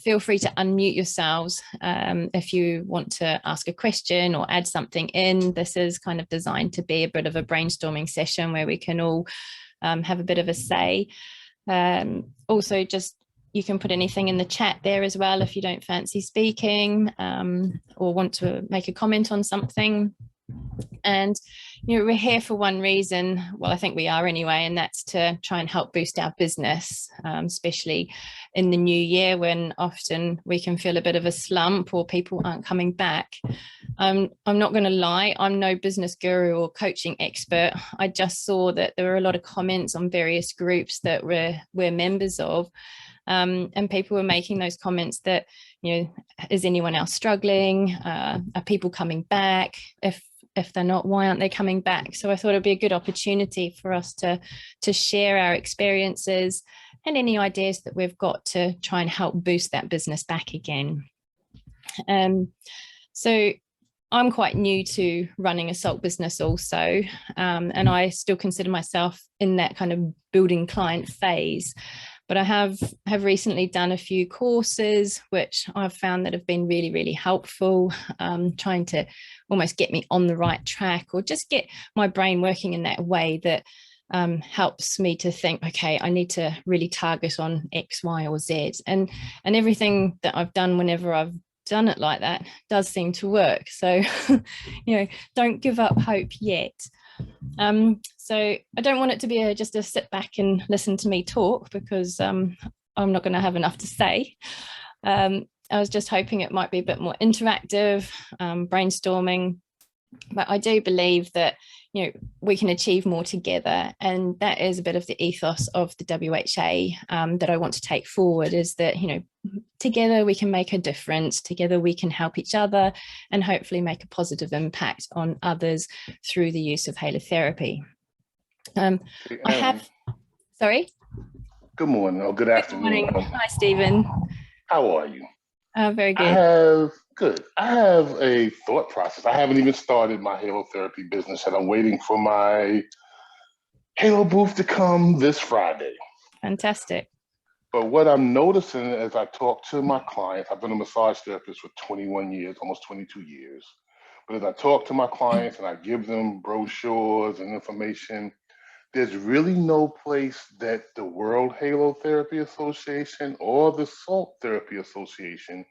feel free to unmute yourselves if you want to ask a question or add something in. This is kind of designed to be a bit of a brainstorming session where we can all have a bit of a say. Also, just you can put anything in the chat there as well if you don't fancy speaking or want to make a comment on something. And we're here for one reason, well, I think we are anyway, and that's to try and help boost our business, especially in the new year when often we can feel a bit of a slump or people aren't coming back. I'm not going to lie, I'm no business guru or coaching expert. I just saw that there were a lot of comments on various groups that we're members of. And people were making those comments that, is anyone else struggling? Are people coming back? If they're not, why aren't they coming back? So I thought it'd be a good opportunity for us to share our experiences and any ideas that we've got to try and help boost that business back again. So I'm quite new to running a salt business also, and I still consider myself in that kind of building client phase. But I have recently done a few courses, which I've found that have been really, really helpful, trying to almost get me on the right track or just get my brain working in that way that helps me to think, okay, I need to really target on X, Y, or Z. And everything that I've done whenever I've done it like that does seem to work. So, don't give up hope yet. So I don't want it to be just a sit back and listen to me talk, because I'm not going to have enough to say. I was just hoping it might be a bit more interactive, brainstorming, but I do believe that we can achieve more together, and that is a bit of the ethos of the WHA that I want to take forward, is that together we can make a difference, together we can help each other and hopefully make a positive impact on others through the use of halotherapy. Sorry? Good morning or good afternoon. Good morning. Hi, Stephen. How are you? Very good. I have a thought process. I haven't even started my halotherapy business, and I'm waiting for my Halo booth to come this Friday. Fantastic. But what I'm noticing as I talk to my clients, I've been a massage therapist for 21 years, almost 22 years. But as I talk to my clients and I give them brochures and information, there's really no place that the World Halotherapy Association or the Salt Therapy Association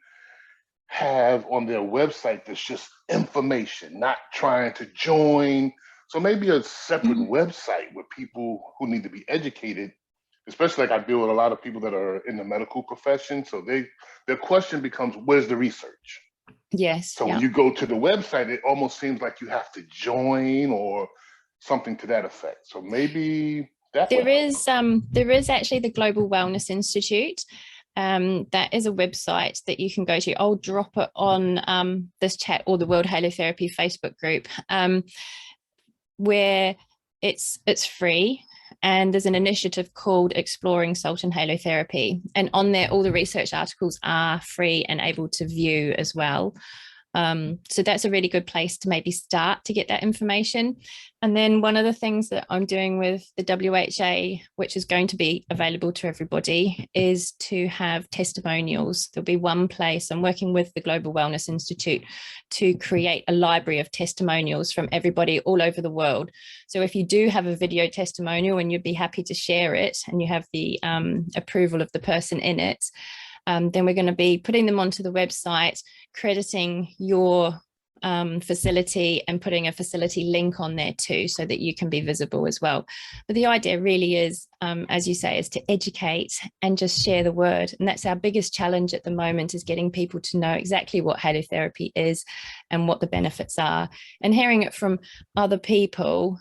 have on their website that's just information, not trying to join. So maybe a separate website where people who need to be educated, especially like I deal with a lot of people that are in the medical profession. So their question becomes, where's the research? Yes. So when you go to the website, it almost seems like you have to join or something to that effect. So maybe that there is actually the Global Wellness Institute. That is a website that you can go to. I'll drop it on this chat or the World Halotherapy Facebook group, where it's free. And there's an initiative called Exploring Salt and Halotherapy. And on there, all the research articles are free and able to view as well. So that's a really good place to maybe start to get that information. And then one of the things that I'm doing with the WHA, which is going to be available to everybody, is to have testimonials. There'll be one place. I'm working with the Global Wellness Institute to create a library of testimonials from everybody all over the world. So if you do have a video testimonial and you'd be happy to share it and you have the approval of the person in it, then we're going to be putting them onto the website, crediting your facility and putting a facility link on there too, so that you can be visible as well. But the idea really is, as you say, is to educate and just share the word. And that's our biggest challenge at the moment, is getting people to know exactly what halotherapy is and what the benefits are. And hearing it from other people,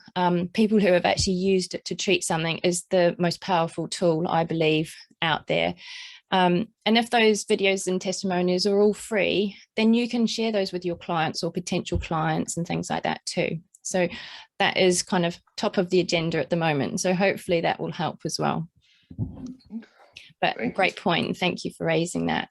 people who have actually used it to treat something, is the most powerful tool, I believe, out there. And if those videos and testimonials are all free, then you can share those with your clients or potential clients and things like that too. So that is kind of top of the agenda at the moment. So hopefully that will help as well. But great point. Thank you for raising that.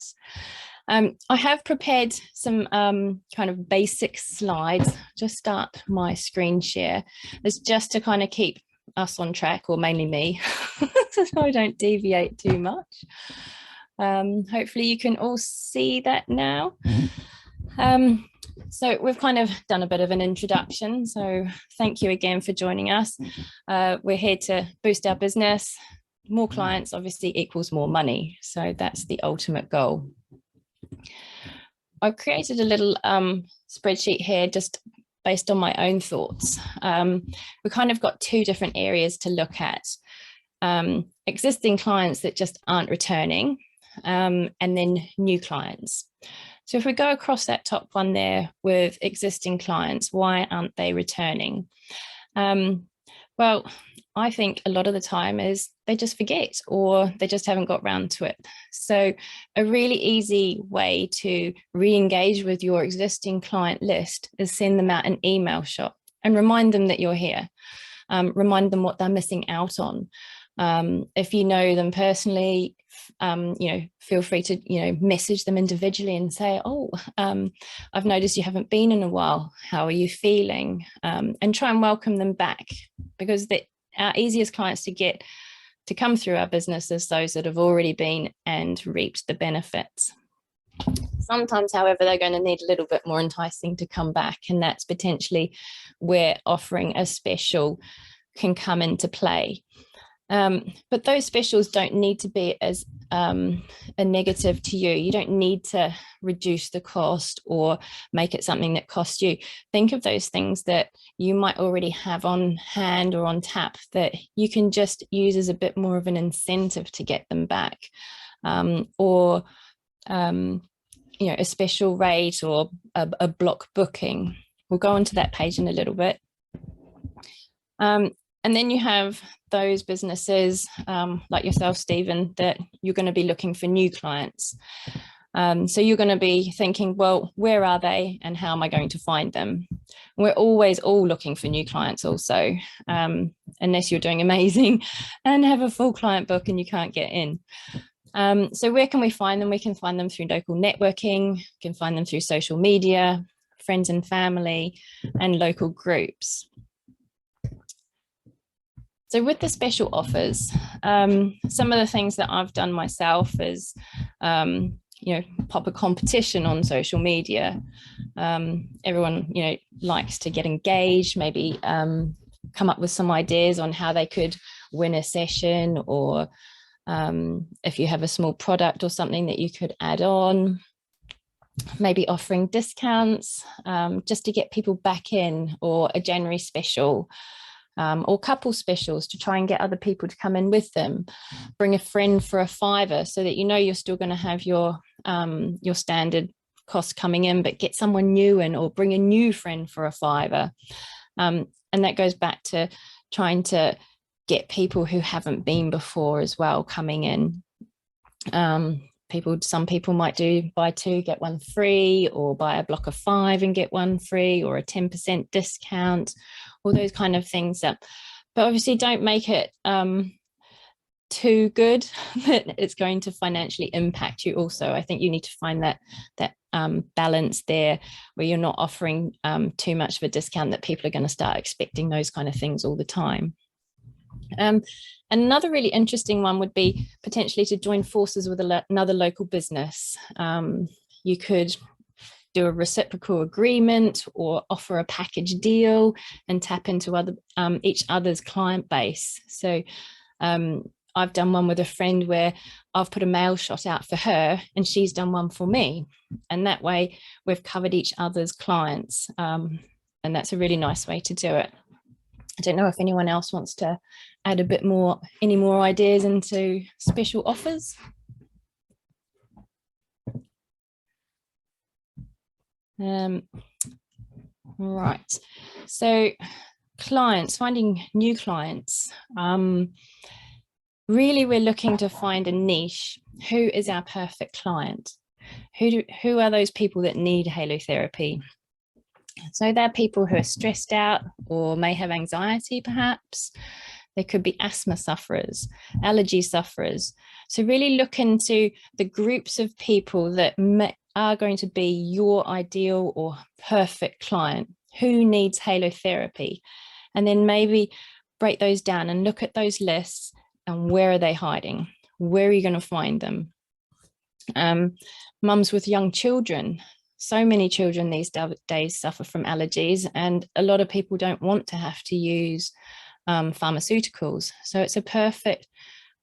I have prepared some kind of basic slides. Just start my screen share. It's just to kind of keep us on track, or mainly me, so I don't deviate too much. Hopefully you can all see that now. So we've kind of done a bit of an introduction. So thank you again for joining us. We're here to boost our business. More clients obviously equals more money. So that's the ultimate goal. I've created a little spreadsheet here just based on my own thoughts. We kind of got two different areas to look at. Existing clients that just aren't returning, and then new clients. So if we go across that top one there with existing clients, why aren't they returning? Well, I think a lot of the time is they just forget or they just haven't got round to it. So a really easy way to re-engage with your existing client list is send them out an email shot and remind them that you're here. Remind them what they're missing out on. If you know them personally, feel free to, message them individually and say, oh, I've noticed you haven't been in a while. How are you feeling? And try and welcome them back, because our easiest clients to come through our business is those that have already been and reaped the benefits. Sometimes, however, they're going to need a little bit more enticing to come back, and that's potentially where offering a special can come into play. But those specials don't need to be as a negative to you. You don't need to reduce the cost or make it something that costs you. Think of those things that you might already have on hand or on tap that you can just use as a bit more of an incentive to get them back, or a special rate or a block booking. We'll go onto that page in a little bit. And then you have those businesses like yourself, Stephen, that you're going to be looking for new clients. So you're going to be thinking, well, where are they and how am I going to find them? We're always all looking for new clients also, unless you're doing amazing and have a full client book and you can't get in. So where can we find them? We can find them through local networking, we can find them through social media, friends and family, and local groups. So with the special offers, some of the things that I've done myself is, pop a competition on social media. Everyone, likes to get engaged, maybe come up with some ideas on how they could win a session, or if you have a small product or something that you could add on, maybe offering discounts just to get people back in, or a January special. Or couple specials to try and get other people to come in with them. Bring a friend for a $5 so that you're still going to have your standard cost coming in, but get someone new in, or bring a new friend for a $5. And that goes back to trying to get people who haven't been before as well coming in. Some people might do buy 2, get 1 free, or buy a block of 5 and get 1 free, or a 10% discount, all those kind of things. But obviously don't make it too good that it's going to financially impact you also. I think you need to find that balance there, where you're not offering too much of a discount that people are going to start expecting those kind of things all the time. Another really interesting one would be potentially to join forces with another local business. You could do a reciprocal agreement or offer a package deal and tap into each other's client base. So I've done one with a friend where I've put a mail shot out for her and she's done one for me. And that way we've covered each other's clients. And that's a really nice way to do it. I don't know if anyone else wants to add any more ideas into special offers. Right, so finding new clients. Really, we're looking to find a niche. Who is our perfect client? Who are those people that need halotherapy? So they're people who are stressed out or may have anxiety, perhaps. There could be asthma sufferers, allergy sufferers. So really look into the groups of people that are going to be your ideal or perfect client. Who needs halotherapy? And then maybe break those down and look at those lists and where are they hiding? Where are you going to find them? Mums with young children. So many children these days suffer from allergies, and a lot of people don't want to have to use pharmaceuticals. So it's a perfect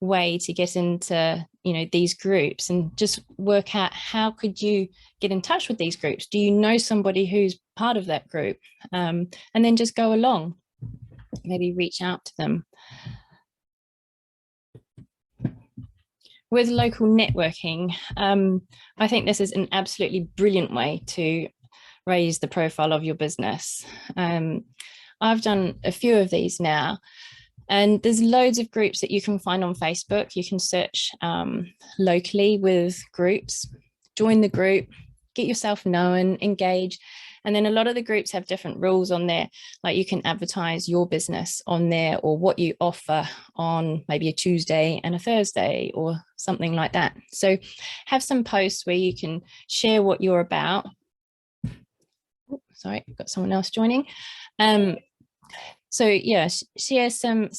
way to get into, you know, these groups and just work out how could you get in touch with these groups. Do you know somebody who's part of that group? And then just go along, maybe reach out to them. With local networking, I think this is an absolutely brilliant way to raise the profile of your business. I've done a few of these now, and there's loads of groups that you can find on Facebook. You can search locally with groups, join the group, get yourself known, engage. And then a lot of the groups have different rules on there, like you can advertise your business on there or what you offer on maybe a Tuesday and a Thursday or something like that. So have some posts where you can share what you're about. Oh, sorry, I've got someone else joining. So yeah, share some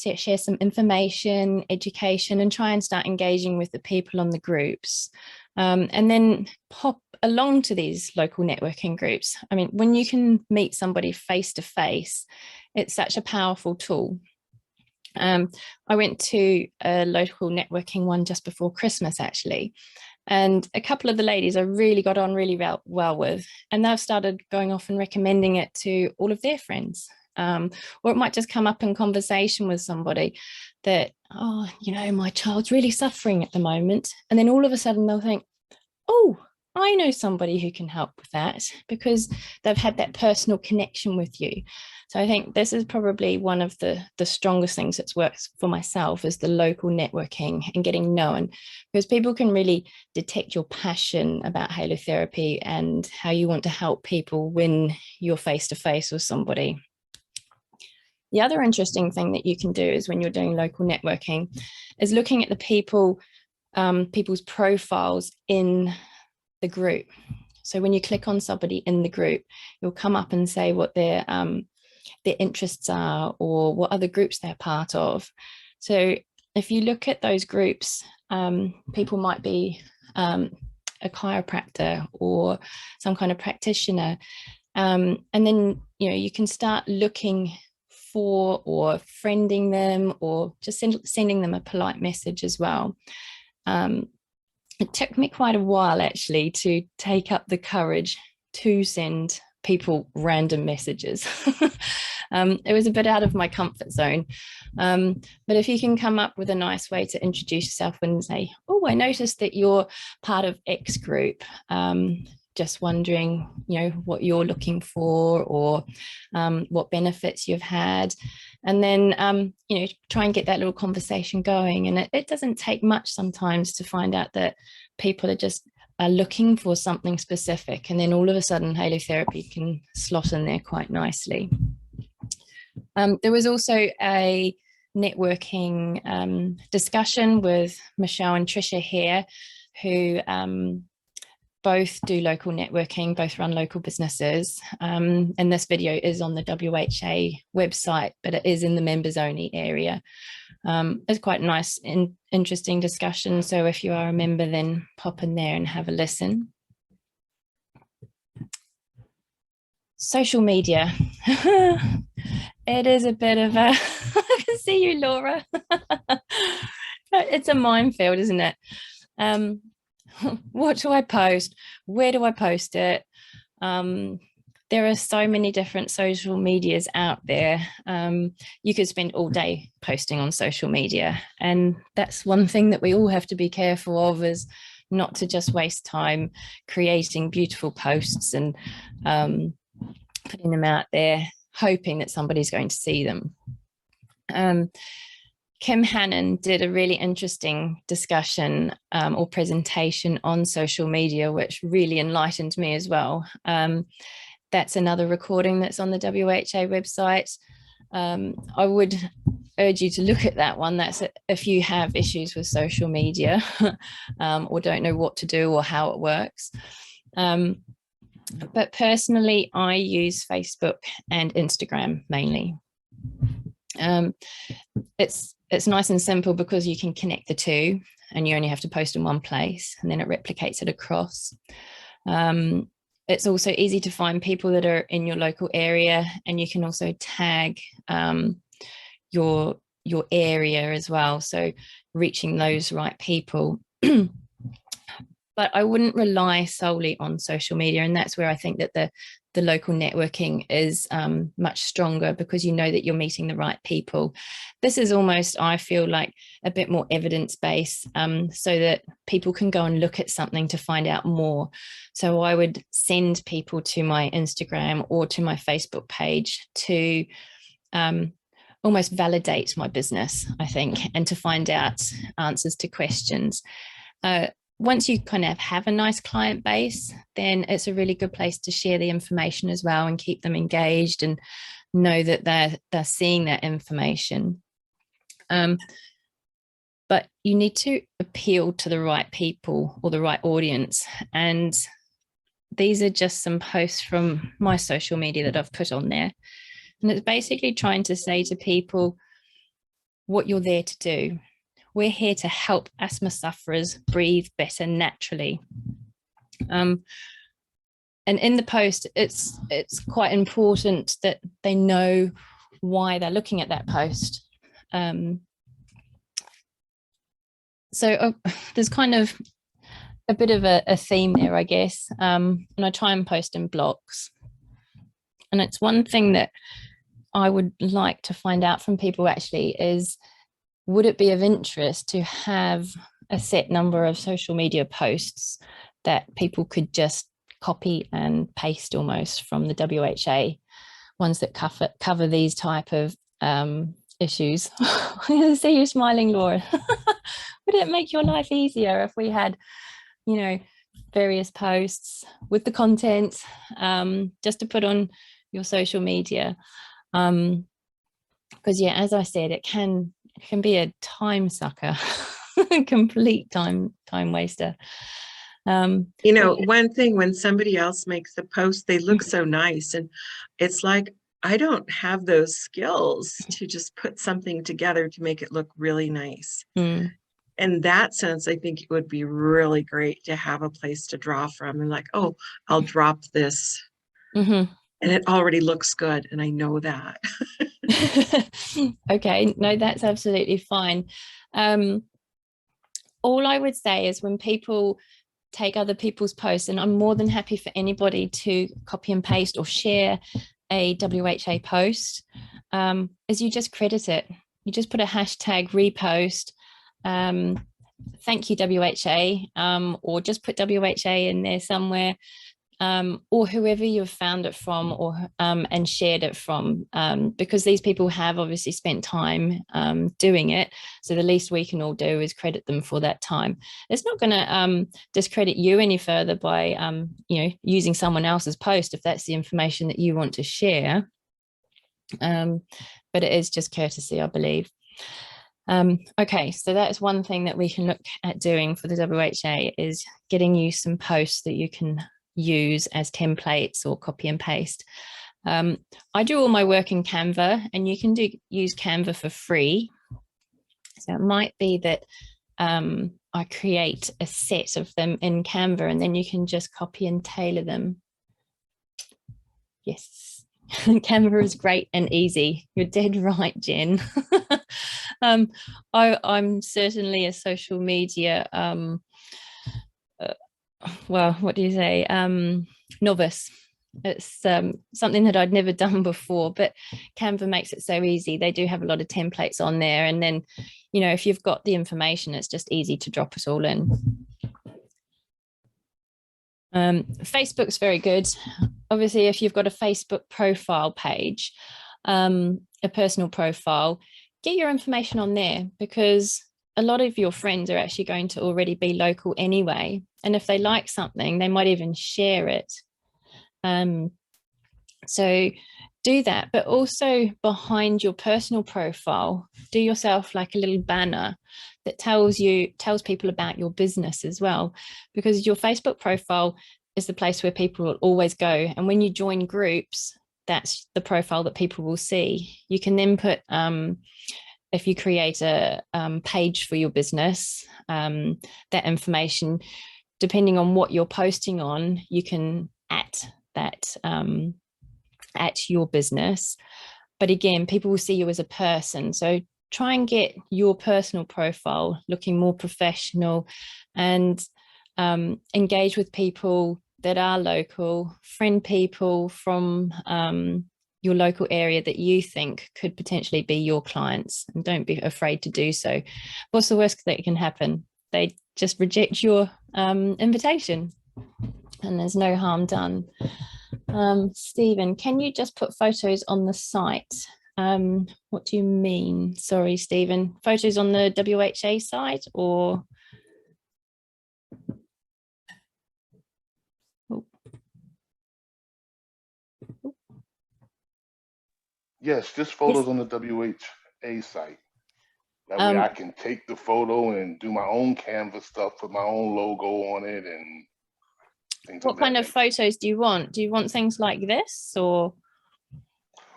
information, education, and try and start engaging with the people on the groups. And then pop along to these local networking groups. I mean, when you can meet somebody face to face, it's such a powerful tool. I went to a local networking one just before Christmas, actually. And a couple of the ladies I really got on really well with, and they've started going off and recommending it to all of their friends. Or it might just come up in conversation with somebody that, oh, you know, my child's really suffering at the moment. And then all of a sudden they'll think, oh, I know somebody who can help with that, because they've had that personal connection with you. So I think this is probably one of the strongest things that's worked for myself, is the local networking and getting known, because people can really detect your passion about halotherapy and how you want to help people when you're face to face with somebody. The other interesting thing that you can do is, when you're doing local networking, is looking at the people's profiles in the group. So when you click on somebody in the group, you'll come up and say what their interests are or what other groups they're part of. So if you look at those groups, people might be a chiropractor or some kind of practitioner. And then, you know, you can start looking for or friending them, or just sending them a polite message as well. It took me quite a while actually to take up the courage to send people random messages. It was a bit out of my comfort zone. But if you can come up with a nice way to introduce yourself and say, oh, I noticed that you're part of X group. Just wondering, you know, what you're looking for, or what benefits you've had. And then, you know, try and get that little conversation going. And it doesn't take much sometimes to find out that people are looking for something specific. And then all of a sudden, halotherapy can slot in there quite nicely. There was also a networking discussion with Michelle and Trisha here, who both do local networking, both run local businesses. And this video is on the WHA website, but it is in the members only area. It's quite a nice and interesting discussion. So if you are a member, then pop in there and have a listen. Social media. It is a bit of a, I can see you, Laura. It's a minefield, isn't it? What do I post? Where do I post it? There are so many different social medias out there. You could spend all day posting on social media. And that's one thing that we all have to be careful of, is not to just waste time creating beautiful posts and putting them out there, hoping that somebody's going to see them. Kim Hannon did a really interesting discussion or presentation on social media, which really enlightened me as well. That's another recording that's on the WHA website. I would urge you to look at that one. That's if you have issues with social media or don't know what to do or how it works. But personally, I use Facebook and Instagram mainly. It's nice and simple because you can connect the two. and you only have to post in one place, and then it replicates it across. It's also easy to find people that are in your local area, and you can also tag your area as well, so reaching those right people. But I wouldn't rely solely on social media, and that's where I think that the local networking is much stronger, because you know that you're meeting the right people. This is almost, I feel like, a bit more evidence-based, so that people can go and look at something to find out more. So I would send people to my Instagram or to my Facebook page to almost validate my business, I think, and to find out answers to questions. Once you kind of have a nice client base, then it's a really good place to share the information as well and keep them engaged and know that they're seeing that information. But you need to appeal to the right people or the right audience. And these are just some posts from my social media that I've put on there. And it's basically trying to say to people what you're there to do. We're here to help asthma sufferers breathe better naturally. And in the post, it's quite important that they know why they're looking at that post. So there's kind of a bit of a theme there, I guess. And I try and post in blocks. And it's one thing that I would like to find out from people actually is, would it be of interest to have a set number of social media posts that people could just copy and paste almost from the WHA, ones that cover these type of issues? I see you smiling, Laura. Would it make your life easier if we had, you know, various posts with the content just to put on your social media? Because yeah, as I said, it can be a time sucker, a complete time waster. You know, one thing, when somebody else makes a post, they look so nice, and it's like, I don't have those skills to just put something together to make it look really nice. In that sense, I think it would be really great to have a place to draw from, and like, oh, I'll drop this. And it already looks good, and I know that. Okay, no, that's absolutely fine. All I would say is, when people take other people's posts, and I'm more than happy for anybody to copy and paste or share a WHA post, is you just credit it. You just put a hashtag repost, thank you WHA, or just put WHA in there somewhere. Or whoever you've found it from, or and shared it from, because these people have obviously spent time doing it. So the least we can all do is credit them for that time. It's not going to discredit you any further by you know, using someone else's post if that's the information that you want to share. But it is just courtesy, I believe. Okay, so that's one thing that we can look at doing for the WHA, is getting you some posts that you can use as templates or copy and paste. I do all my work in Canva, and you can use Canva for free. So it might be that I create a set of them in Canva, and then you can just copy and tailor them. Yes, Canva is great and easy. You're dead right, Jen. I'm certainly a social media well, what do you say, novice. It's something that I'd never done before, but Canva makes it so easy. They do have a lot of templates on there, and then, you know, if you've got the information, it's just easy to drop it all in. Facebook's very good. Obviously, if you've got a Facebook profile page, a personal profile, get your information on there, because a lot of your friends are actually going to already be local anyway. And if they like something, they might even share it. So do that, but also behind your personal profile, do yourself like a little banner that tells people about your business as well, because your Facebook profile is the place where people will always go. And when you join groups, that's the profile that people will see. You can then put if you create a page for your business, that information, depending on what you're posting on, you can at that at your business. But again, people will see you as a person. So try and get your personal profile looking more professional, and engage with people that are local, friend people from your local area that you think could potentially be your clients, and don't be afraid to do so. What's the worst that can happen? They just reject your invitation, and there's no harm done. Stephen, can you just put photos on the site? What do you mean? Sorry, Stephen. Photos on the WHA site, or? Yes, just photos on the WHA site. That way I can take the photo and do my own Canva stuff, put my own logo on it and things. What kind of photos do you want? Do you want things like this, or?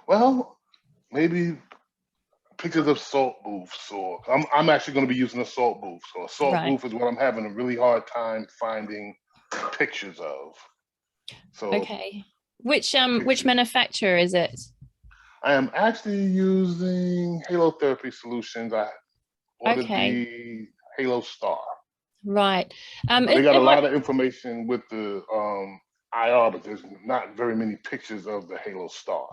Well, maybe pictures of salt booths, or I'm actually going to be using a salt booth. So a salt booth is what I'm having a really hard time finding pictures of. So okay, which manufacturer is it? I am actually using Halo Therapy Solutions. I ordered the Halo Star. Right. They got a lot of information with the IR, but there's not very many pictures of the Halo Star.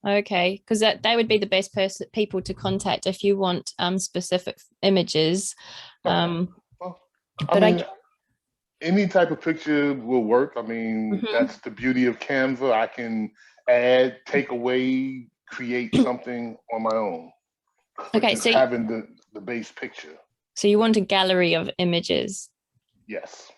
Okay, because they would be the best people to contact if you want specific images. Well, I mean, any type of picture will work. I mean, that's the beauty of Canva. I can add, take away, create something on my own. Okay, so having the base picture. So you want a gallery of images? Yes.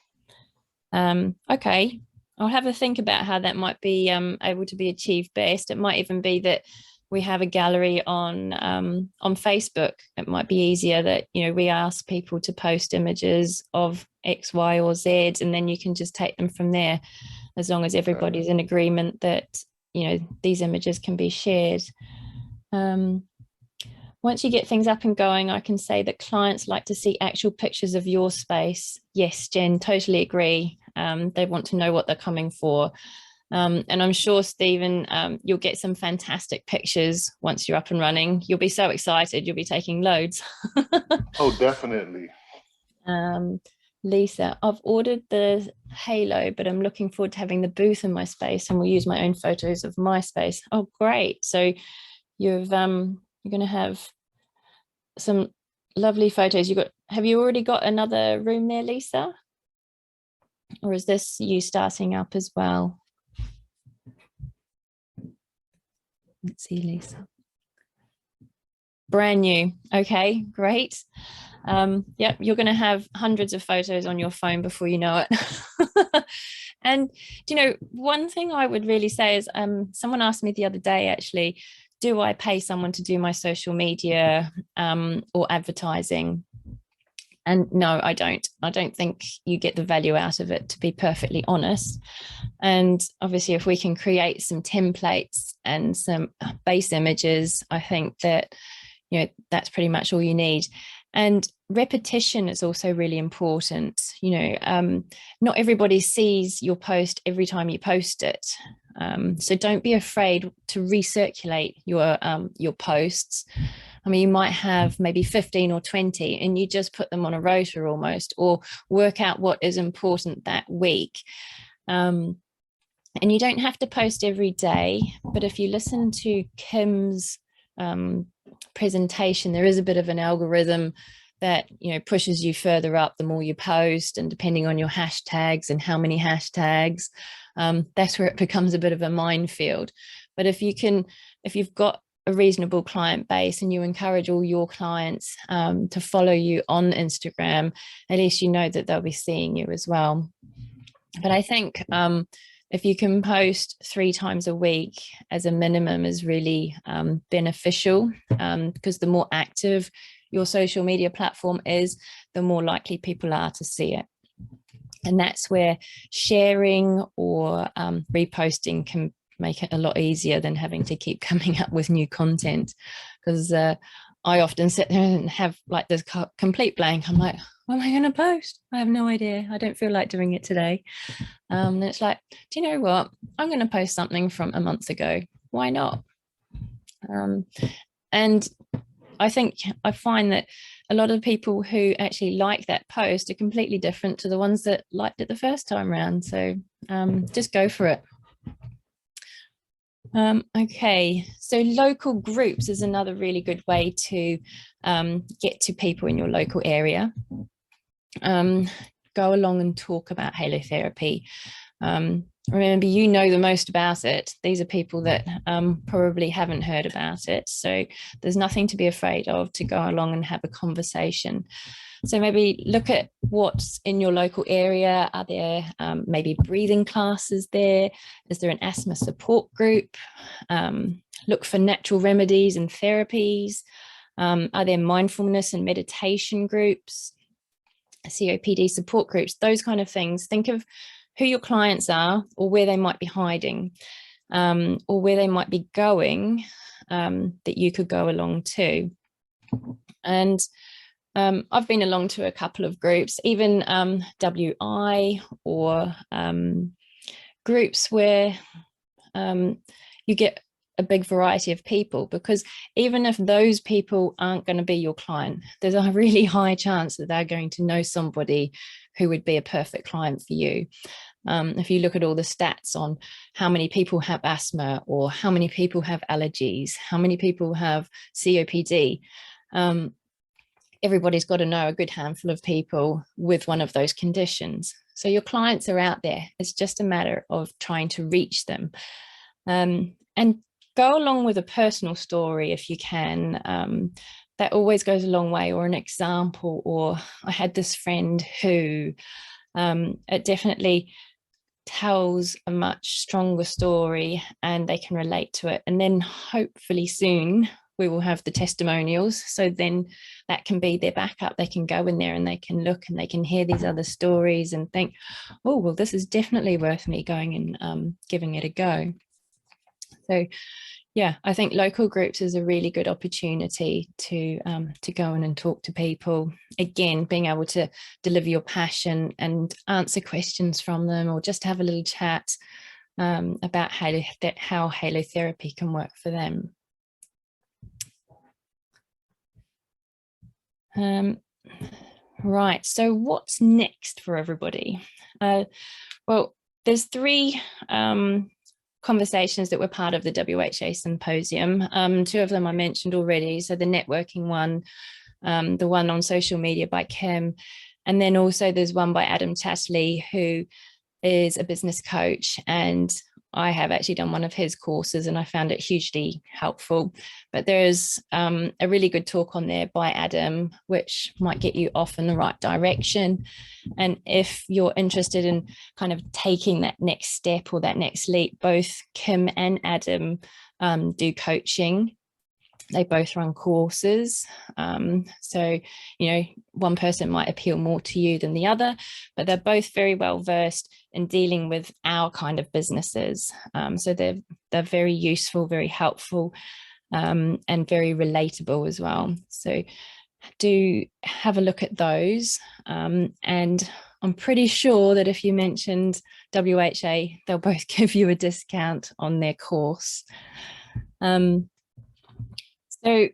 Okay, I'll have a think about how that might be able to be achieved best. It might even be that we have a gallery on Facebook. It might be easier that, you know, we ask people to post images of X, Y, or Z, and then you can just take them from there, as long as everybody's in agreement that, you know, these images can be shared. Once you get things up and going, I can say that clients like to see actual pictures of your space. Yes, Jen, totally agree. They want to know what they're coming for. And I'm sure, Stephen, you'll get some fantastic pictures once you're up and running. You'll be so excited, you'll be taking loads. Oh, definitely. Lisa, I've ordered the Halo, but I'm looking forward to having the booth in my space, and we'll use my own photos of my space. Oh, great. So you're going to have some lovely photos. Have you already got another room there, Lisa? Or is this you starting up as well? Let's see, Lisa. Brand new. Okay, great. Yep, you're going to have hundreds of photos on your phone before you know it. And, you know, one thing I would really say is, someone asked me the other day, actually, do I pay someone to do my social media or advertising? And no, I don't. I don't think you get the value out of it, to be perfectly honest. And obviously, if we can create some templates and some base images, I think that, you know, that's pretty much all you need. And repetition is also really important. You know, not everybody sees your post every time you post it. So don't be afraid to recirculate your posts. I mean, you might have maybe 15 or 20 and you just put them on a rota almost, or work out what is important that week. And you don't have to post every day, but if you listen to Kim's presentation, there is a bit of an algorithm that, you know, pushes you further up the more you post, and depending on your hashtags and how many hashtags, that's where it becomes a bit of a minefield. But if you've got a reasonable client base and you encourage all your clients to follow you on Instagram, at least you know that they'll be seeing you as well. But I think if you can post 3 times a week as a minimum is really beneficial, because the more active your social media platform is, the more likely people are to see it. And that's where sharing or reposting can make it a lot easier than having to keep coming up with new content. Because I often sit there and have like this complete blank. I'm like, what am I going to post? I have no idea. I don't feel like doing it today. And it's like, do you know what? I'm going to post something from a month ago. Why not? And I find that a lot of people who actually like that post are completely different to the ones that liked it the first time around. So just go for it. Okay, so local groups is another really good way to get to people in your local area. Go along and talk about halotherapy. Remember, you know the most about it. These are people that probably haven't heard about it. So there's nothing to be afraid of, to go along and have a conversation. So maybe look at what's in your local area. Are there maybe breathing classes there? Is there an asthma support group? Look for natural remedies and therapies. Are there mindfulness and meditation groups? COPD support groups, those kind of things. Think of who your clients are, or where they might be hiding, or where they might be going, that you could go along to. And I've been along to a couple of groups, even WI, or groups where you get a big variety of people, because even if those people aren't going to be your client, there's a really high chance that they're going to know somebody who would be a perfect client for you. If you look at all the stats on how many people have asthma, or how many people have allergies, how many people have COPD, everybody's got to know a good handful of people with one of those conditions. So your clients are out there. It's just a matter of trying to reach them. And go along with a personal story if you can. That always goes a long way, or an example. Or I had this friend who, it definitely tells a much stronger story and they can relate to it. And then hopefully soon we will have the testimonials. So then that can be their backup. They can go in there and they can look and they can hear these other stories and think, oh, well, this is definitely worth me going and giving it a go. So yeah, I think local groups is a really good opportunity to go in and talk to people. Again, being able to deliver your passion and answer questions from them, or just have a little chat about how halotherapy can work for them. Right, so what's next for everybody? Well, there's 3 conversations that were part of the WHA symposium. 2 of them I mentioned already. So the networking one, the one on social media by Kim, and then also there's one by Adam Tatley, who is a business coach, and I have actually done one of his courses and I found it hugely helpful. But there's a really good talk on there by Adam, which might get you off in the right direction. And if you're interested in kind of taking that next step or that next leap, both Kim and Adam do coaching. They both run courses. So, you know, one person might appeal more to you than the other, but they're both very well versed in dealing with our kind of businesses. So they're very useful, very helpful, and very relatable as well. So do have a look at those. And I'm pretty sure that if you mentioned WHA, they'll both give you a discount on their course. So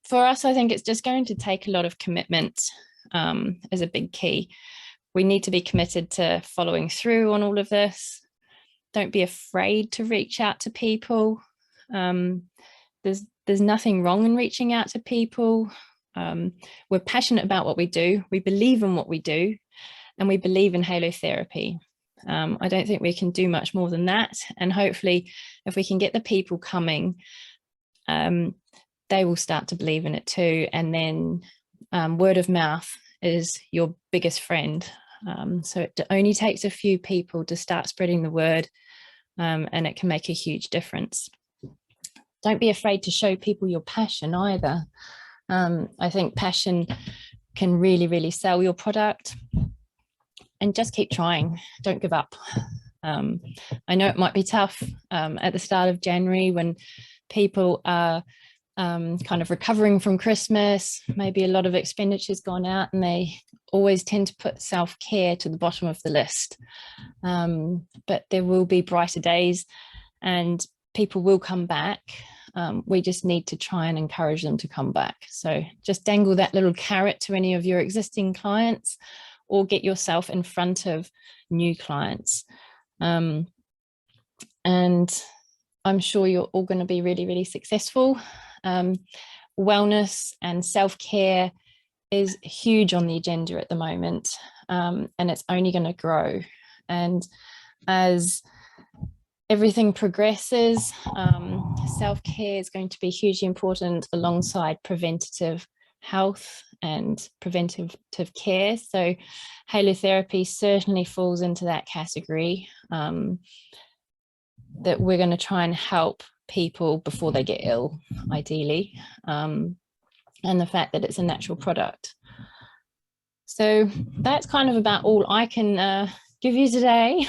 for us, I think it's just going to take a lot of commitment as a big key. We need to be committed to following through on all of this. Don't be afraid to reach out to people. There's nothing wrong in reaching out to people. We're passionate about what we do. We believe in what we do, and we believe in halotherapy. I don't think we can do much more than that. And hopefully, if we can get the people coming, they will start to believe in it too. And then word of mouth is your biggest friend. So it only takes a few people to start spreading the word, and it can make a huge difference. Don't be afraid to show people your passion either. I think passion can really, really sell your product. And just keep trying. Don't give up. I know it might be tough at the start of January when people are kind of recovering from Christmas, maybe a lot of expenditure's gone out, and they always tend to put self-care to the bottom of the list. But there will be brighter days and people will come back. We just need to try and encourage them to come back. So just dangle that little carrot to any of your existing clients, or get yourself in front of new clients. And I'm sure you're all going to be really, really successful. Wellness and self-care is huge on the agenda at the moment, and it's only going to grow. And as everything progresses, self-care is going to be hugely important alongside preventative health and preventative care. So halotherapy certainly falls into that category, that we're going to try and help people before they get ill, ideally, and the fact that it's a natural product. So that's kind of about all I can give you today.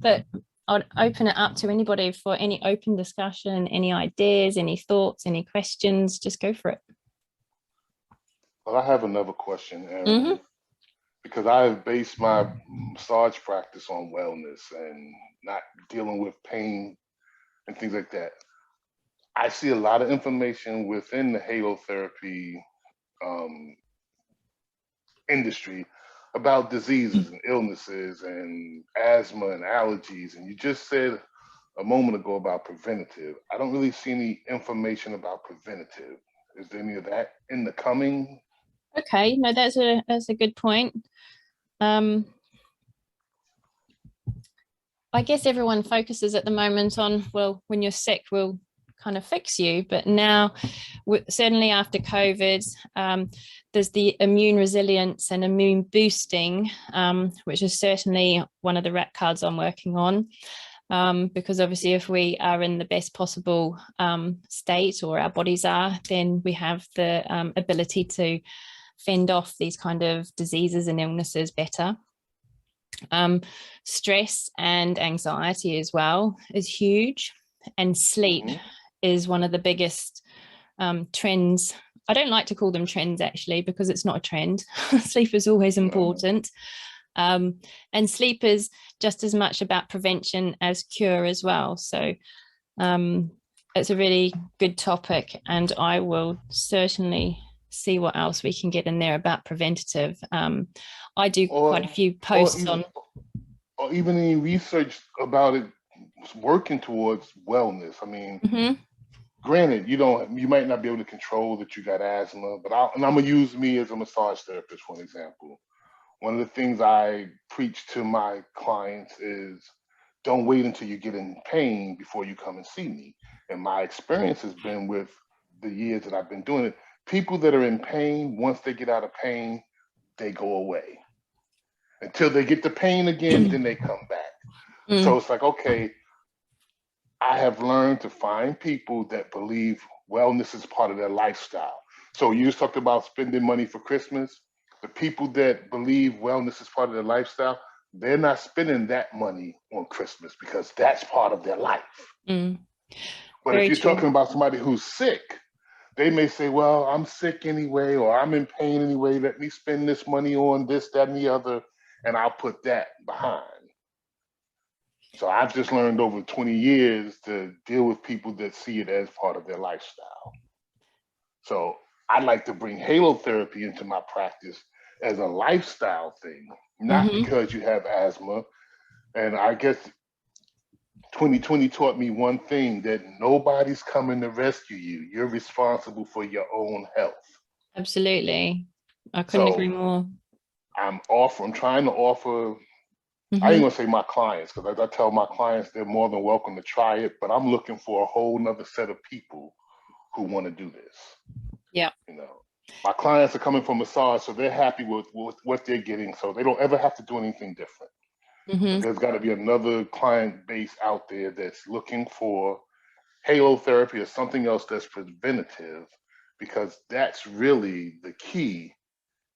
But I'd open it up to anybody for any open discussion, any ideas, any thoughts, any questions. Just go for it. Well, I have another question, because I have based my massage practice on wellness and not dealing with pain and things like that. I see a lot of information within the halotherapy industry about diseases and illnesses and asthma and allergies. And you just said a moment ago about preventative. I don't really see any information about preventative. Is there any of that in the coming? Okay, no, that's a good point. I guess everyone focuses at the moment on, well, when you're sick, we'll kind of fix you. But now, certainly after COVID, there's the immune resilience and immune boosting, which is certainly one of the rep cards I'm working on. Because obviously if we are in the best possible state, or our bodies are, then we have the ability to fend off these kind of diseases and illnesses better. Stress and anxiety as well is huge, and sleep is one of the biggest trends. I don't like to call them trends, actually, because it's not a trend. Sleep is always important. And sleep is just as much about prevention as cure as well. So it's a really good topic, and I will certainly see what else we can get in there about preventative. I do quite a few posts or even any research about it working towards wellness. I mean, granted, you might not be able to control that you got asthma, but I'm gonna use me as a massage therapist, for example. One of the things I preach to my clients is, don't wait until you get in pain before you come and see me. And my experience has been, with the years that I've been doing it, people that are in pain, once they get out of pain, they go away. Until they get the pain again, then they come back. So it's like, okay, I have learned to find people that believe wellness is part of their lifestyle. So you just talked about spending money for Christmas. The people that believe wellness is part of their lifestyle, they're not spending that money on Christmas because that's part of their life. But if you're talking about somebody who's sick, they may say, well, I'm sick anyway, or I'm in pain anyway. Let me spend this money on this, that, and the other, and I'll put that behind. So I've just learned over 20 years to deal with people that see it as part of their lifestyle. So I'd like to bring halotherapy into my practice as a lifestyle thing, not because you have asthma. And I guess 2020 taught me one thing, that nobody's coming to rescue you. You're responsible for your own health. Absolutely. I couldn't agree more. I'm trying to offer, I ain't gonna say my clients, because as I tell my clients, they're more than welcome to try it, but I'm looking for a whole nother set of people who want to do this. Yeah. My clients are coming from massage, so they're happy with what they're getting, so they don't ever have to do anything different. There's got to be another client base out there that's looking for halotherapy or something else that's preventative, because that's really the key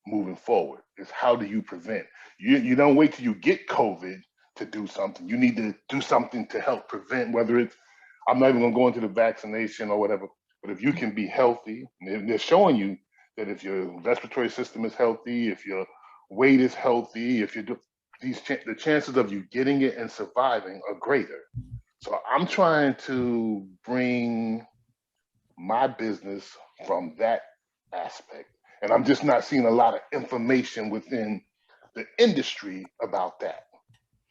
moving forward, is how do you prevent? You don't wait till you get COVID to do something. You need to do something to help prevent, whether it's, I'm not even gonna go into the vaccination or whatever. But if you can be healthy, and they're showing you that if your respiratory system is healthy, if your weight is healthy, if you do the chances of you getting it and surviving are greater. So I'm trying to bring my business from that aspect. And I'm just not seeing a lot of information within the industry about that.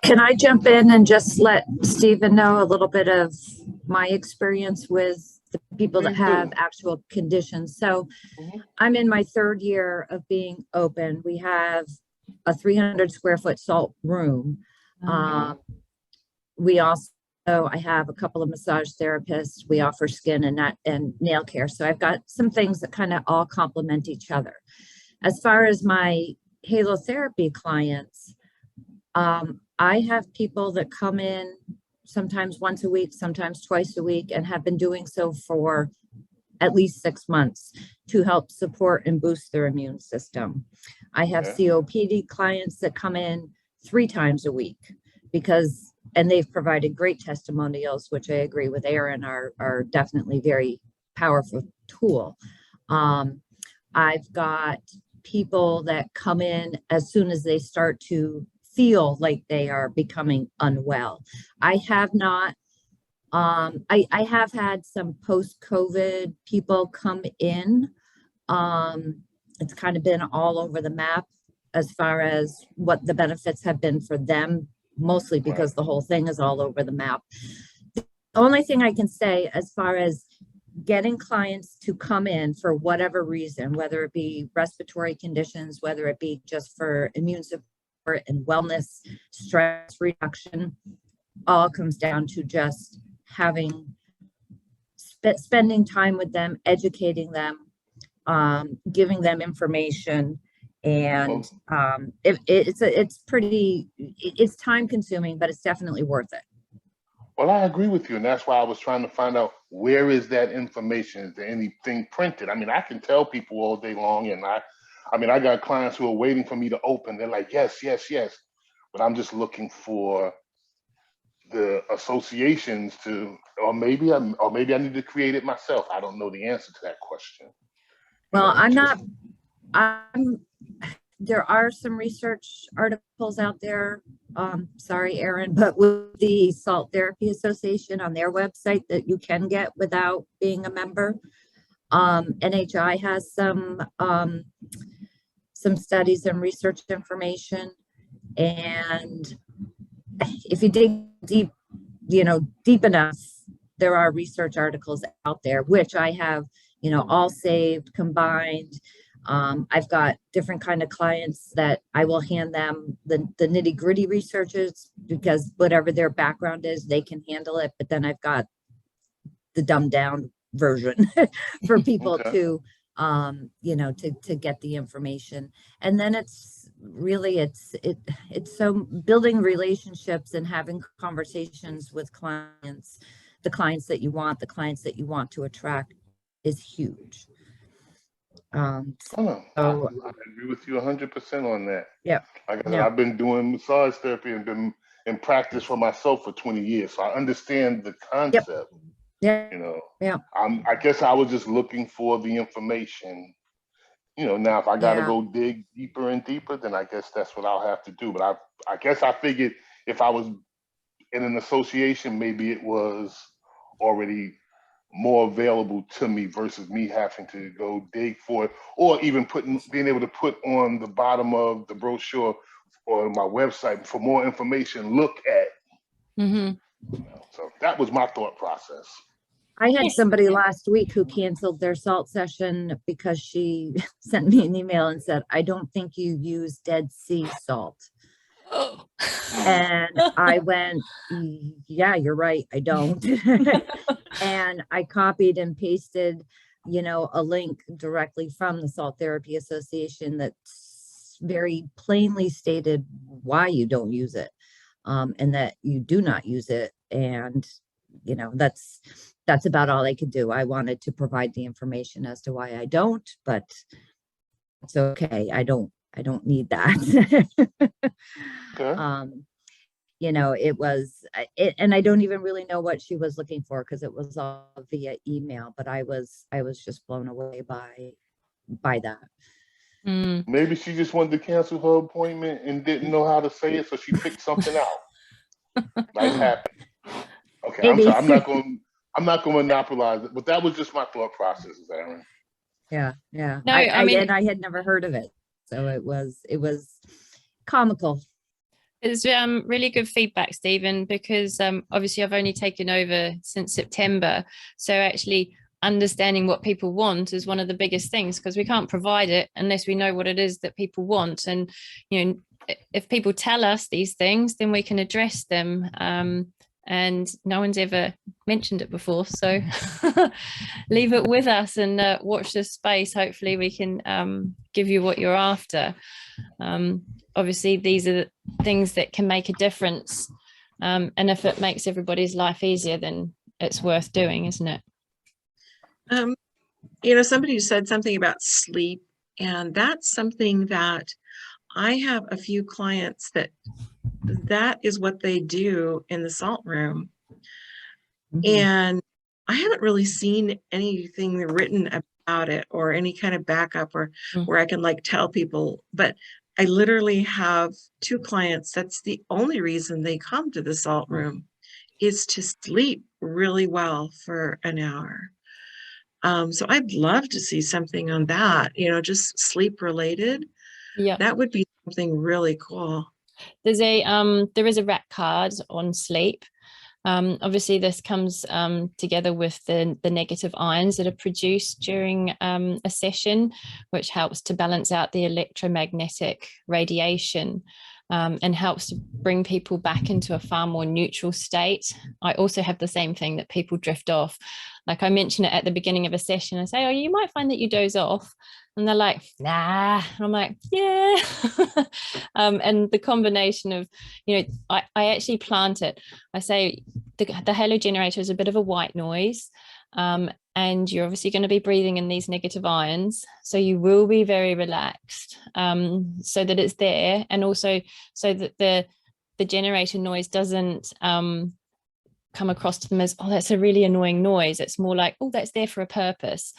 Can I jump in and just let Stephen know a little bit of my experience with the people that have actual conditions? So I'm in my 3rd year of being open. We have a 300 square foot salt room. We also, I have a couple of massage therapists. We offer skin and nail care. So I've got some things that kind of all complement each other. As far as my halotherapy clients, I have people that come in sometimes once a week, sometimes twice a week, and have been doing so for at least 6 months to help support and boost their immune system. I have COPD clients that come in 3 times a week and they've provided great testimonials, which I agree with Aaron are definitely very powerful tool. I've got people that come in as soon as they start to feel like they are becoming unwell. I have not, I have had some post-COVID people come in. It's kind of been all over the map as far as what the benefits have been for them, mostly because the whole thing is all over the map. The only thing I can say as far as getting clients to come in for whatever reason, whether it be respiratory conditions, whether it be just for immune support and wellness, stress reduction, all comes down to just spending time with them, educating them, giving them information. And it's time consuming, but it's definitely worth it. Well, I agree with you. And that's why I was trying to find out, where is that information? Is there anything printed? I mean, I can tell people all day long, and I got clients who are waiting for me to open. They're like, yes, yes, yes. But I'm just looking for the associations or maybe I need to create it myself. I don't know the answer to that question. Well, there are some research articles out there. Sorry, Aaron, but with the Salt Therapy Association on their website that you can get without being a member. NHI has some studies and research information. And if you dig deep, deep enough, there are research articles out there, which I have, all saved, combined. I've got different kind of clients that I will hand them the nitty gritty researches, because whatever their background is, they can handle it. But then I've got the dumbed down version for people to get the information. And then it's so building relationships and having conversations with clients, the clients that you want to attract is huge. I agree with you 100% on that. Yeah. Like I said, I've been doing massage therapy and been in practice for myself for 20 years. So I understand the concept. I guess I was just looking for the information. Now if I got to go dig deeper and deeper, then I guess that's what I'll have to do. But I guess I figured if I was in an association, maybe it was already more available to me versus me having to go dig for it, or even being able to put on the bottom of the brochure or my website for more information, look at. So that was my thought process. I had somebody last week who canceled their salt session because she sent me an email and said, I don't think you use Dead Sea salt. And I went, yeah, you're right, I don't. And I copied and pasted, a link directly from the Salt Therapy Association that's very plainly stated why you don't use it, and that you do not use it. And, that's about all I could do. I wanted to provide the information as to why I don't, but it's okay. I don't need that. It was, and I don't even really know what she was looking for because it was all via email, but I was just blown away by that. Mm. Maybe she just wanted to cancel her appointment and didn't know how to say it, so she picked something out. Life happens. Okay, I'm Maybe. sorry. I'm not going to monopolize it, but that was just my thought process, Aaron. Yeah. No, I mean, and I had never heard of it, so it was comical. it's really good feedback, Stephen, because obviously I've only taken over since September. So actually understanding what people want is one of the biggest things, because we can't provide it unless we know what it is that people want. And, you know, if people tell us these things, then we can address them. And no one's ever mentioned it before. So leave it with us and watch this space. Hopefully we can give you what you're after. Obviously, these are the things that can make a difference. And if it makes everybody's life easier, then it's worth doing, isn't it? You know, somebody said something about sleep, and that's something that I have a few clients that is what they do in the salt room. And I haven't really seen anything written about it or any kind of backup or where I can like tell people, but I literally have 2 clients. That's the only reason they come to the salt room, is to sleep really well for an hour. So I'd love to see something on that, you know, just sleep related. Yeah. That would be something really cool. There's there is a RAC card on sleep. Obviously, this comes together with the negative ions that are produced during a session, which helps to balance out the electromagnetic radiation and helps to bring people back into a far more neutral state. I also have the same thing, that people drift off. Like I mentioned it at the beginning of a session, I say, oh, you might find that you doze off. And they're like, nah. And I'm like, yeah. And the combination of, you know, I actually plant it. I say the halo generator is a bit of a white noise. And you're obviously going to be breathing in these negative ions. So you will be very relaxed, so that it's there. And also so that the generator noise doesn't come across to them as, oh, that's a really annoying noise. It's more like, oh, that's there for a purpose.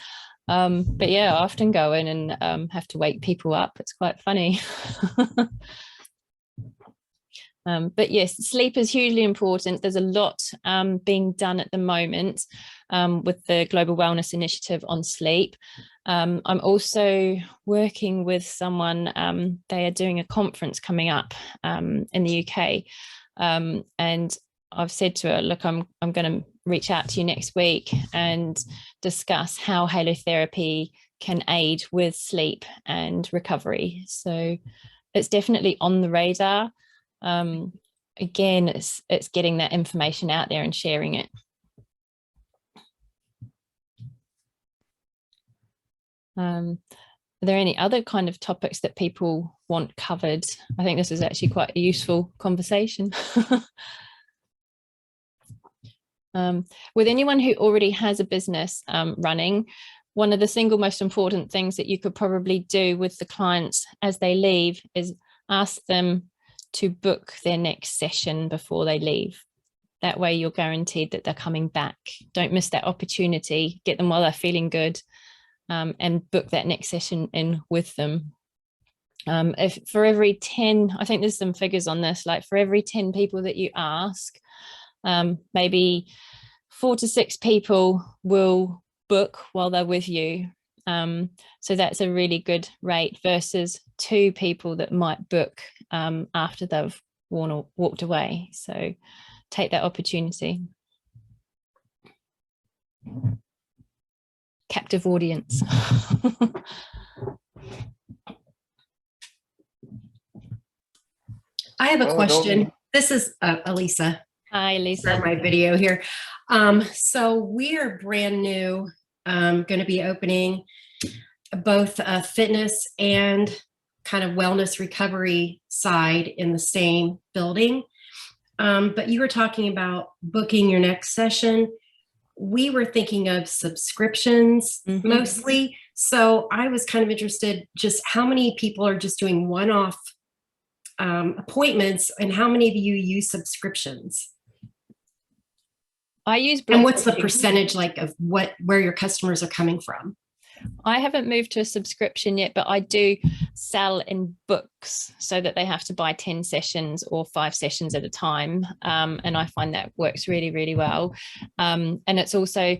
But yeah, I often go in and have to wake people up. It's quite funny. But yes, sleep is hugely important. There's a lot being done at the moment with the Global Wellness Initiative on sleep. I'm also working with someone, they are doing a conference coming up in the UK. And I've said to her, look, I'm going to reach out to you next week and discuss how halotherapy can aid with sleep and recovery. So it's definitely on the radar. Again, it's getting that information out there and sharing it. Are there any other kind of topics that people want covered? I think this is actually quite a useful conversation. With anyone who already has a business running, one of the single most important things that you could probably do with the clients as they leave is ask them to book their next session before they leave. That way you're guaranteed that they're coming back. Don't miss that opportunity. Get them while they're feeling good, and book that next session in with them. If for every 10, I think there's some figures on this, like for every 10 people that you ask, maybe 4 to 6 people will book while they're with you. So that's a really good rate versus 2 people that might book after they've walked away. So take that opportunity. Captive audience. I have a question. This is Elisa. Hi, Lisa. For my video here. So we are brand new, going to be opening both a fitness and kind of wellness recovery side in the same building. But you were talking about booking your next session. We were thinking of subscriptions mostly. So I was kind of interested just how many people are just doing one-off appointments and how many of you use subscriptions? I use And what's the block percentage like of where your customers are coming from? I haven't moved to a subscription yet, but I do sell in books so that they have to buy 10 sessions or 5 sessions at a time. And I find that works really, really well. And it's also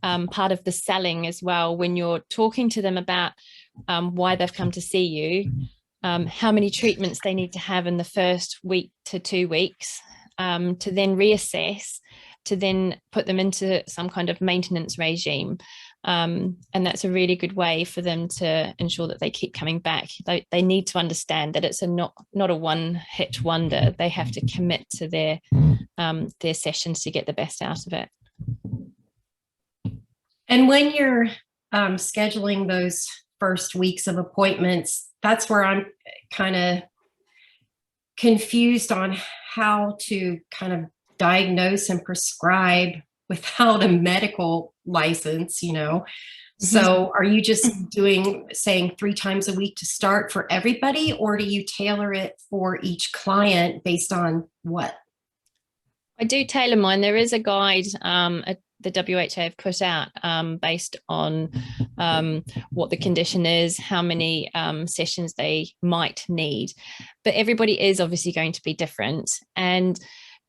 part of the selling as well, when you're talking to them about why they've come to see you, how many treatments they need to have in the first week to 2 weeks, to then reassess, to then put them into some kind of maintenance regime. And that's a really good way for them to ensure that they keep coming back. They need to understand that it's not a one-hit wonder. They have to commit to their sessions to get the best out of it. And when you're scheduling those first weeks of appointments, that's where I'm kind of confused on how to kind of diagnose and prescribe without a medical license, you know. So are you just saying 3 times a week to start for everybody, or do you tailor it for each client based on what? I do tailor mine. There is a guide the WHO have put out based on what the condition is, how many sessions they might need. But everybody is obviously going to be different, and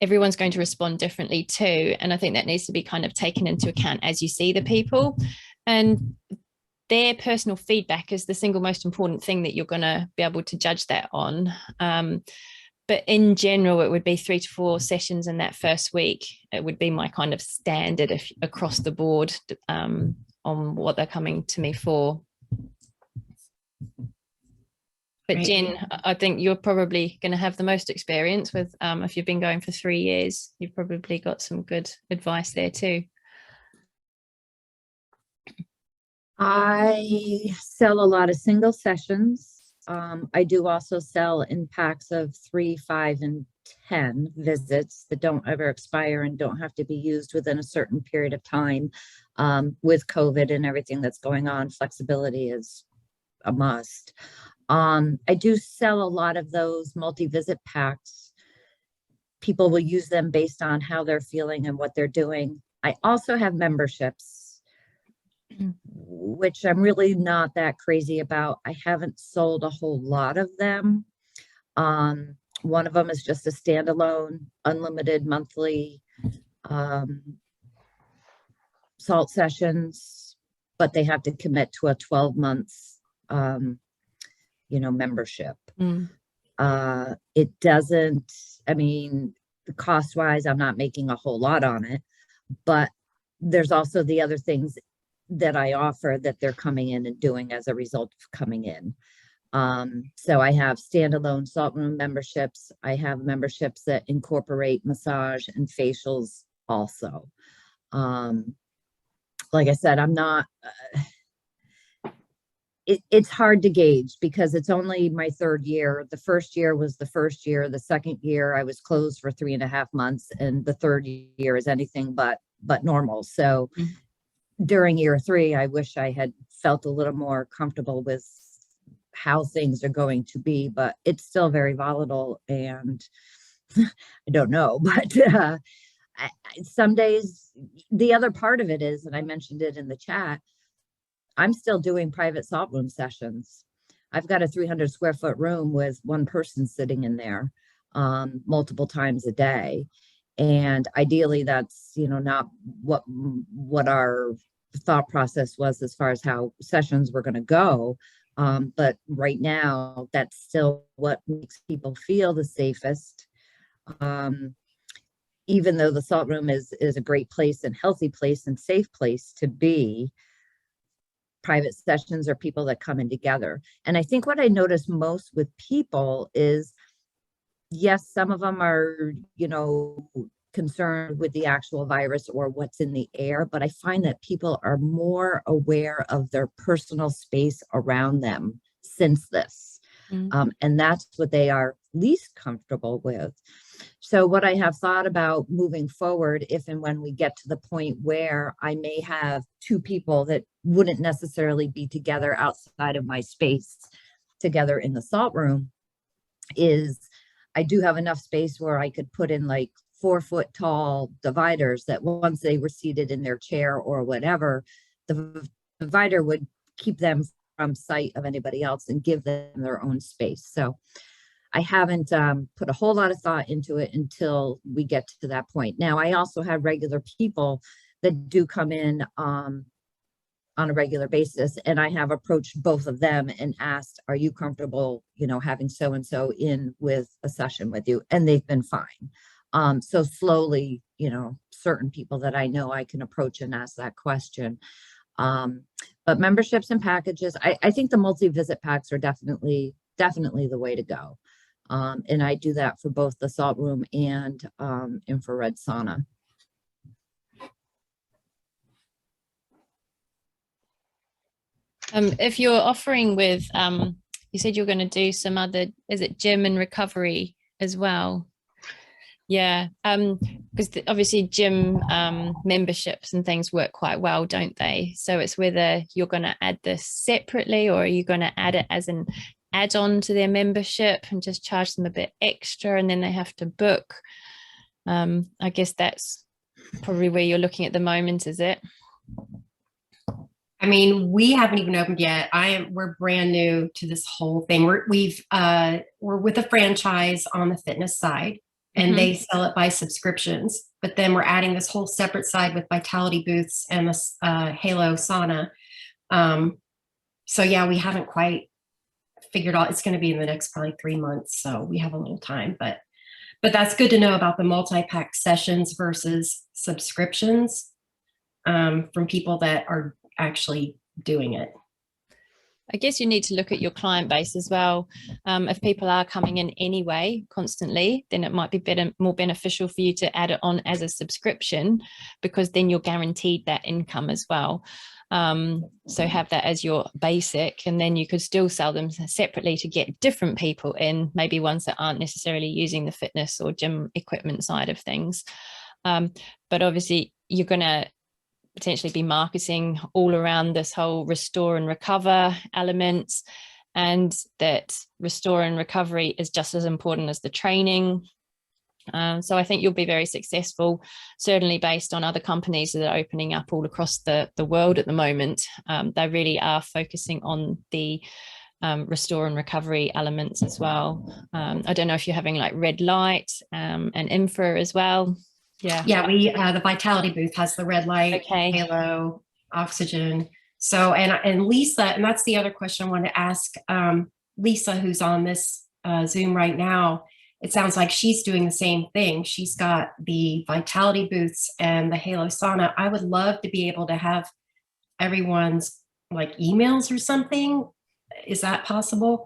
everyone's going to respond differently too. And I think that needs to be kind of taken into account as you see the people. And their personal feedback is the single most important thing that you're going to be able to judge that on. But in general, it would be 3 to 4 sessions in that first week. It would be my kind of standard across the board on what they're coming to me for. But Jen, I think you're probably going to have the most experience with, if you've been going for 3 years, you've probably got some good advice there too. I sell a lot of single sessions. I do also sell in packs of 3, 5, and 10 visits that don't ever expire and don't have to be used within a certain period of time. With COVID and everything that's going on, flexibility is a must. I do sell a lot of those multi-visit packs. People will use them based on how they're feeling and what they're doing. I also have memberships, which I'm really not that crazy about. I haven't sold a whole lot of them. One of them is just a standalone, unlimited monthly salt sessions, but they have to commit to a 12 months membership. It doesn't, I mean, cost wise, I'm not making a whole lot on it, but there's also the other things that I offer that they're coming in and doing as a result of coming in. So I have standalone salt room memberships. I have memberships that incorporate massage and facials also. Like I said, I'm not, it's hard to gauge because it's only my 3rd year. The first year was the first year. The second year I was closed for 3.5 months, and the 3rd year is anything but normal. So during year 3, I wish I had felt a little more comfortable with how things are going to be, but it's still very volatile, and I don't know, but some days, the other part of it is, and I mentioned it in the chat, I'm still doing private salt room sessions. I've got a 300 square foot room with one person sitting in there multiple times a day. And ideally that's, not what our thought process was as far as how sessions were going to go. But right now, that's still what makes people feel the safest. Even though the salt room is a great place and healthy place and safe place to be, private sessions are people that come in together. And I think what I notice most with people is, yes, some of them are, concerned with the actual virus or what's in the air, but I find that people are more aware of their personal space around them since this. And that's what they are least comfortable with. So what I have thought about moving forward, if and when we get to the point where I may have 2 people that wouldn't necessarily be together outside of my space together in the salt room, is I do have enough space where I could put in like 4-foot tall dividers that once they were seated in their chair or whatever, the divider would keep them from sight of anybody else and give them their own space. So I haven't put a whole lot of thought into it until we get to that point. Now, I also have regular people that do come in on a regular basis, and I have approached both of them and asked, are you comfortable, you know, having so-and-so in with a session with you? And they've been fine. So slowly, you know, certain people that I know I can approach and ask that question. But memberships and packages, I think the multi-visit packs are definitely the way to go. And I do that for both the salt room and infrared sauna. If you're offering with, you said you're going to do some other, is it gym and recovery as well? Yeah, because obviously gym memberships and things work quite well, don't they? So it's whether you're going to add this separately, or are you going to add it as an add-on to their membership and just charge them a bit extra and then they have to book. I guess that's probably where you're looking at the moment, is it? I mean, we haven't even opened yet. We're brand new to this whole thing. We're with a franchise on the fitness side, and they sell it by subscriptions. But then we're adding this whole separate side with Vitality booths and this Halo sauna. So yeah, we haven't quite figured out. It's going to be in the next probably 3 months, so we have a little time. But that's good to know about the multi-pack sessions versus subscriptions from people that are actually doing it. I guess you need to look at your client base as well. If people are coming in anyway, constantly, then it might be more beneficial for you to add it on as a subscription, because then you're guaranteed that income as well. So have that as your basic, and then you could still sell them separately to get different people in, maybe ones that aren't necessarily using the fitness or gym equipment side of things. But obviously you're going to potentially be marketing all around this whole restore and recover elements, and that restore and recovery is just as important as the training. So I think you'll be very successful, certainly based on other companies that are opening up all across the world at the moment. They really are focusing on the restore and recovery elements as well. I don't know if you're having like red light and infra as well. Yeah, we the Vitality booth has the red light, Halo, oxygen. So and Lisa, and that's the other question I wanted to ask Lisa, who's on this Zoom right now. It sounds like she's doing the same thing. She's got the Vitality booths and the Halo sauna. I would love to be able to have everyone's like emails or something. Is that possible?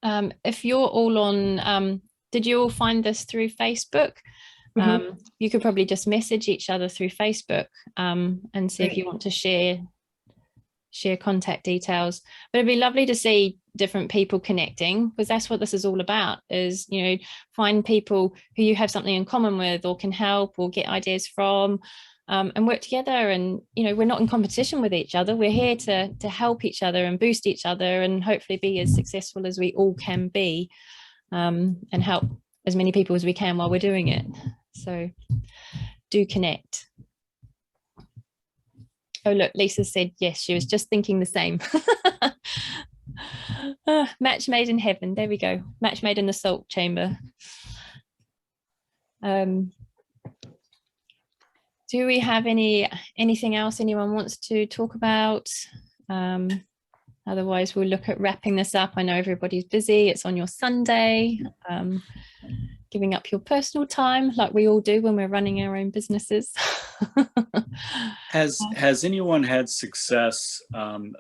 If you're all on, did you all find this through Facebook? You could probably just message each other through Facebook and see if you want to share contact details. But it'd be lovely to see different people connecting, because that's what this is all about, is, you know, find people who you have something in common with or can help or get ideas from, and work together. And, you know, we're not in competition with each other. We're here to help each other and boost each other and hopefully be as successful as we all can be, and help as many people as we can while we're doing it. So do connect. Oh, look, Lisa said yes, she was just thinking the same. Match made in heaven. There we go. Match made in the salt chamber. Do we have anything else anyone wants to talk about? Otherwise, we'll look at wrapping this up. I know everybody's busy. It's on your Sunday. Giving up your personal time like we all do when we're running our own businesses. Has anyone had success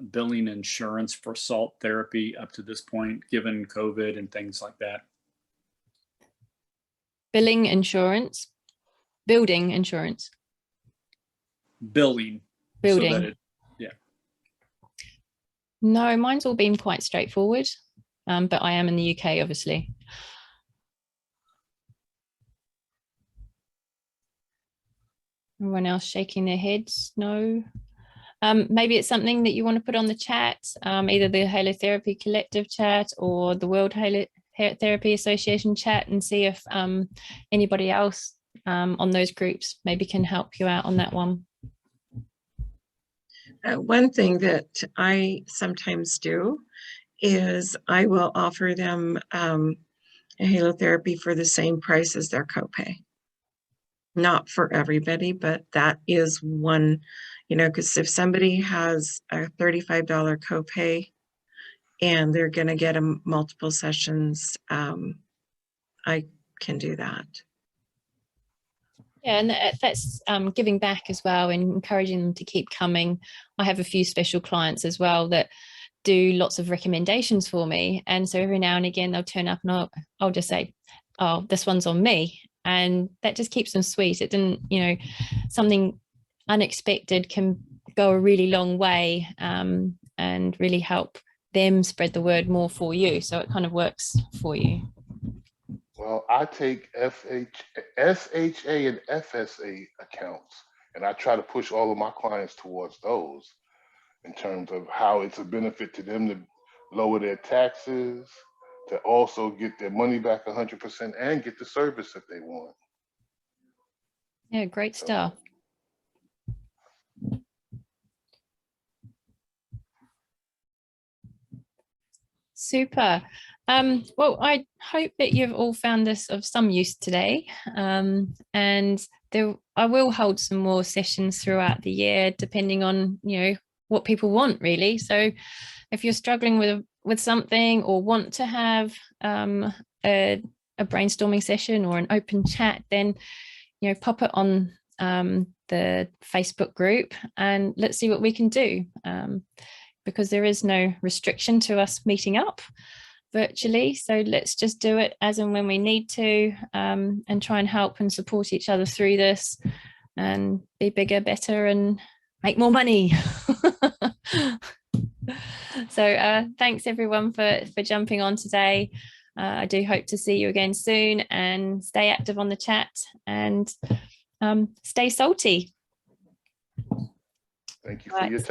billing insurance for salt therapy up to this point, given COVID and things like that? Billing insurance, building insurance. Building. Building. So that yeah. No, mine's all been quite straightforward, but I am in the UK, obviously. Everyone else shaking their heads? No. Maybe it's something that you want to put on the chat, either the Halotherapy Collective chat or the World Therapy Association chat and see if anybody else on those groups maybe can help you out on that one. One thing that I sometimes do is I will offer them a halotherapy for the same price as their copay. Not for everybody, but that is one, you know, because if somebody has a $35 copay and they're going to get a multiple sessions, I can do that. Yeah, and that's giving back as well and encouraging them to keep coming. I have a few special clients as well that do lots of recommendations for me. And so every now and again, they'll turn up and I'll just say, oh, this one's on me. And that just keeps them sweet. It didn't, you know, something unexpected can go a really long way and really help them spread the word more for you. So it kind of works for you. Well, I take SHA and FSA accounts, and I try to push all of my clients towards those in terms of how it's a benefit to them to lower their taxes, to also get their money back 100% and get the service that they want. Yeah, great stuff. Super. Well, I hope that you've all found this of some use today. And I will hold some more sessions throughout the year, depending on, you know, what people want really. So if you're struggling with something or want to have a brainstorming session or an open chat, then, you know, pop it on the Facebook group and let's see what we can do. Because there is no restriction to us meeting up virtually. So let's just do it as and when we need to and try and help and support each other through this and be bigger, better and make more money. So thanks everyone for jumping on today. I do hope to see you again soon and stay active on the chat and stay salty. Thank you for your time.